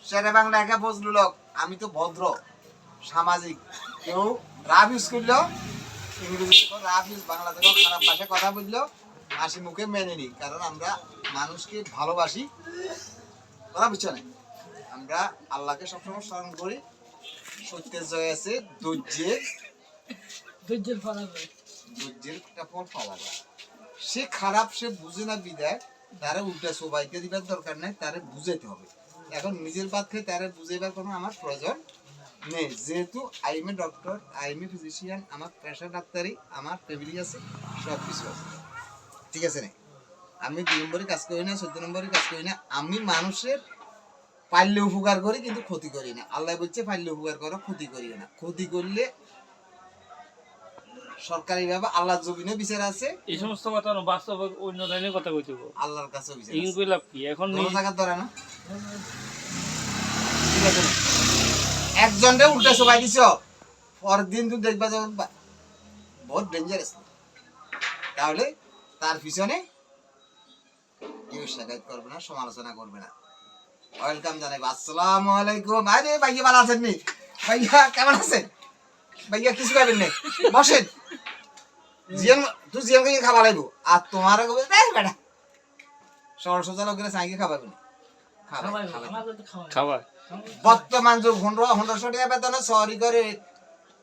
শেরে বাংলা একা বুঝলো লোক, আমি তো ভদ্র সামাজিক। কেউ রাফ ইউজ করলো, ইংরেজি রাফ ইউজ, বাংলা থেকেও খারাপ ভাষায় কথা বললো, হাসি মুখে মেনে নিই, কারণ আমরা মানুষকে ভালোবাসি। কথা বুঝছো না? আমরা আল্লাহকে সবসময় স্মরণ করি। সত্যের জয় আছে, ধৈর্যের একটা ফল পাওয়া যায়। সে খারাপ, সে বুঝে না বিদায় তারে উল্টা সবাইকে দিবার দরকার নাই, তারে বুঝাইতে হবে। এখন নিজের বাদ খেয়ে তারে বুঝাইবার কোনো আমার প্রয়োজন নেই, যেহেতু I M a doctor, I M a physician, আমার পেশা ডাক্তারি, আমার ফ্যামিলি আছে, সব কিছু আছে। ঠিক আছে না? আমি 2 নম্বরে কাজ করি না, 14 নম্বরে কাজ করি না। আমি মানুষের পারলে উপকার করি, কিন্তু ক্ষতি করি না। আল্লাহ বলছে পারলে উপকার করো, ক্ষতি করিও না। ক্ষতি করলে সরকারি ভাবে আল্লাহর জমিনে বিচার আছে। এই সমস্ত কথা না, বাস্তব অন্য লাইনের কথা কইতে হবে, আল্লাহর কাছে বিচার এই আছে। কই লাভ কি এখন কোনো জায়গা ধরে না। ঠিক আছে না? একজনরে উল্টা সবাই দিছ, পরের দিন তুমি দেখবা যে বহুত ডেঞ্জারাস, তাহলে তার পিছনে কেউ শেখায়ত করবে না, সমালোচনা করবে না। ওয়েলকাম জানাই, আসসালামু আলাইকুম। আরে ভাইয়া ভালো আছেন নি? ভাইয়া কেমন আছেন? ভাইয়া কিছু খাবেন না, বসেন। জিয়ান, তুই জিয়ানকে খাবার লাগবো, আর তোমার বেটা সরল সোজা লোকেরা চাইকে খাবাবে না। খাবার বর্তমান যুগ 1500 টাকা বেতনে সরি করে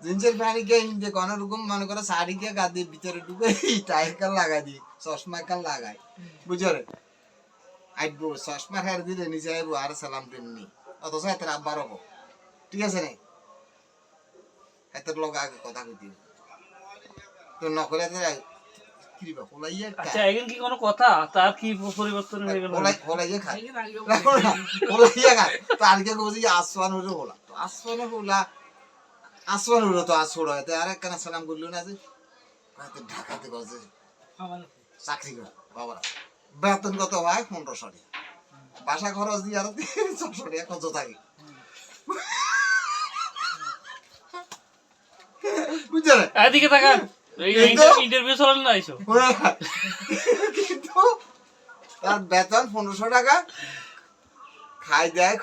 জিন্সের প্যান্ট গিয়ে ইন্দে কোন রকম মনে করে শাড়ি গিয়ে গা দিয়ে ভিতরে ঢুকে টাইর কাল লাগাই দি, চশমা কাল লাগাই, বুঝো রে? আইবো চশমা হের দিলে নিচে আইবো আর সালাম দেননি, অথচ এত আব্বার হবো। ঠিক আছে রে? এত লোক আগে কথা কইতি তো নকলে কিবা কোলাইয়া আচ্ছা এখন কি কোনো কথা তার কি পরিবর্তন হয়ে গেল? কোলাইয়া খায় কোলাইয়া খায় তো আজকে কইছি আসওয়ান হলো হলা, তো আসওয়ান হলা, আসওয়ান হলো তো আসড় হয়, আর একখানা সালাম করলো না যে ঢাকাতে গেছে চাকরি করে বাবা, বেতন কত হয় 1500 টাকা, বাসা খরচ দিয়ে আর 600 টাকা কত থাকে, বুঝছো? এদিকে তাকান, ইন্টারভিউ চলেন না এইসব। কিন্তু তার বেতন 1500 টাকা, খাই দেয়।